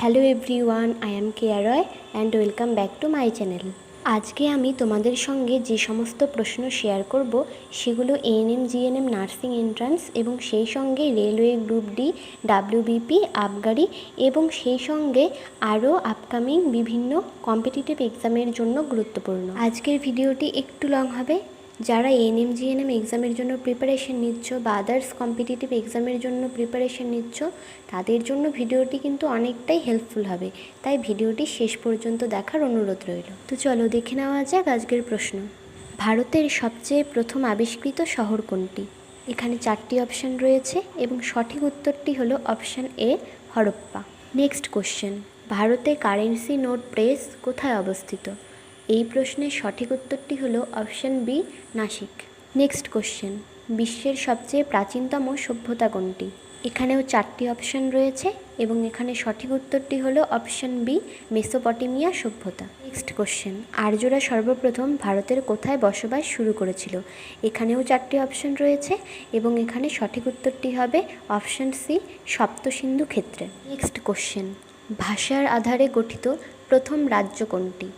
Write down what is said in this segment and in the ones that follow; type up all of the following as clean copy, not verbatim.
Hello everyone, I am Keya Roy and welcome back to my channel. আজকে আমি তোমাদের সঙ্গে যে সমস্ত প্রশ্ন শেয়ার করব সেগুলো এএনএম জিএনএম নার্সিং এন্ট্রান্স এবং সেই সঙ্গে রেলওয়ে গ্রুপ ডি, ডাব্লিউবিপি, আবগারি এবং সেই সঙ্গে আরও আপকামিং বিভিন্ন কম্পিটিটিভ এক্সামের জন্য গুরুত্বপূর্ণ। আজকের ভিডিওটি একটু লং হবে। যারা এএনএম জিএনএম এক্সামের জন্য প্রিপারেশন নিচ্ছ বা আদার্স কম্পিটিটিভ এক্সামের জন্য প্রিপারেশন নিচ্ছ তাদের জন্য ভিডিওটি কিন্তু অনেকটাই হেল্পফুল হবে, তাই ভিডিওটি শেষ পর্যন্ত দেখার অনুরোধ রইল। তো চলো দেখে নেওয়া যাক আজকের প্রশ্ন। ভারতের সবচেয়ে প্রথম আবিষ্কৃত শহর কোনটি? এখানে 4টি অপশান রয়েছে এবং সঠিক উত্তরটি হলো option A, Harappa. Next question, ভারতে কারেন্সি নোট প্রেস কোথায় অবস্থিত? এই প্রশ্নের সঠিক উত্তরটি হলো option B, Nashik. Next question, বিশ্বের সবচেয়ে প্রাচীনতম সভ্যতা কোনটি? এখানেও 4টি অপশান রয়েছে এবং এখানে সঠিক উত্তরটি হলো অপশান বি, মেসোপটেমিয়া সভ্যতা। নেক্সট কোশ্চেন, আর্যরা সর্বপ্রথম ভারতের কোথায় বসবাস শুরু করেছিল? এখানেও 4টি অপশান রয়েছে এবং এখানে সঠিক উত্তরটি হবে অপশান সি, সপ্তসিন্ধু ক্ষেত্রে। নেক্সট কোশ্চেন, ভাষার আধারে গঠিত প্রথম রাজ্য কোনটি?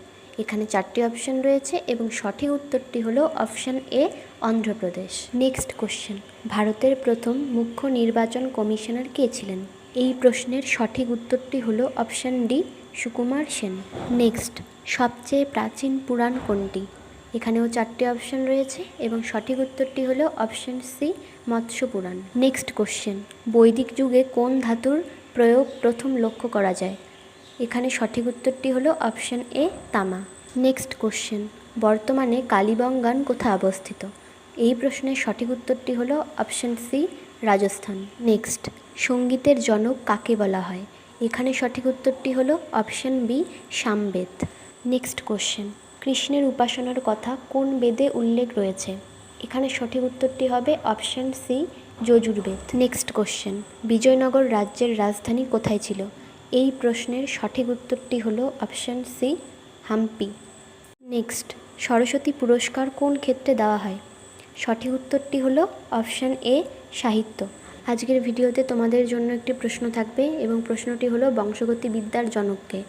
এখানে 4টি অপশান রয়েছে এবং সঠিক উত্তরটি হলো অপশান এ, অন্ধ্রপ্রদেশ। নেক্সট কোশ্চেন, ভারতের প্রথম মুখ্য নির্বাচন কমিশনার কে ছিলেন? এই প্রশ্নের সঠিক উত্তরটি হলো option D, Sukumar Sen. Next, সবচেয়ে প্রাচীন পুরাণ কোনটি? এখানেও 4টি অপশান রয়েছে এবং সঠিক উত্তরটি হলো অপশান সি, মৎস্য পুরাণ। নেক্সট কোশ্চেন, বৈদিক যুগে কোন ধাতুর প্রয়োগ প্রথম লক্ষ্য করা যায়? এখানে সঠিক উত্তরটি হলো অপশান এ, তামা। নেক্সট কোশ্চেন, বর্তমানে কালীবঙ্গান কোথায় অবস্থিত? এই প্রশ্নের সঠিক উত্তরটি হলো অপশান সি, রাজস্থান। নেক্সট, সঙ্গীতের জনক কাকে বলা হয়? এখানে সঠিক উত্তরটি হলো option B, Samaveda. Next question, কৃষ্ণের উপাসনার কথা কোন বেদে উল্লেখ রয়েছে? এখানে সঠিক উত্তরটি হবে option C, Yajurveda. Next question, Vijayanagar রাজ্যের রাজধানী কোথায় ছিল? এই প্রশ্নের সঠিক উত্তরটি হলো option C, Hampi. Next, Saraswati পুরস্কার কোন ক্ষেত্রে দেওয়া হয়? সঠিক উত্তরটি হলো অপশান এ, সাহিত্য। আজকের ভিডিওতে তোমাদের জন্য একটি প্রশ্ন থাকবে এবং প্রশ্নটি হলো বংশগতি বিদ্যার জনককে।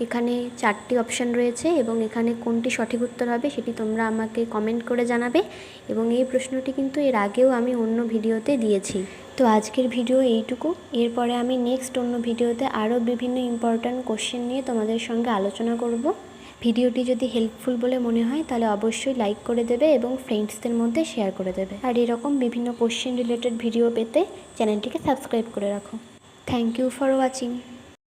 এখানে 4টি অপশান রয়েছে এবং এখানে কোনটি সঠিক উত্তর হবে সেটি তোমরা আমাকে কমেন্ট করে জানাবে এবং এই প্রশ্নটি কিন্তু এর আগেও আমি অন্য ভিডিওতে দিয়েছি। তো আজকের ভিডিও এইটুকু। এরপরে আমি নেক্সট অন্য ভিডিওতে আরও বিভিন্ন ইম্পর্ট্যান্ট কোশ্চেন নিয়ে তোমাদের সঙ্গে আলোচনা করব। ভিডিওটি যদি হেল্পফুল বলে মনে হয় তাহলে অবশ্যই লাইক করে দেবে এবং ফ্রেন্ডসদের মধ্যে শেয়ার করে দেবে। আর এরকম বিভিন্ন কোশ্চেন রিলেটেড ভিডিও পেতে চ্যানেলটিকে সাবস্ক্রাইব করে রাখো। Thank you for watching.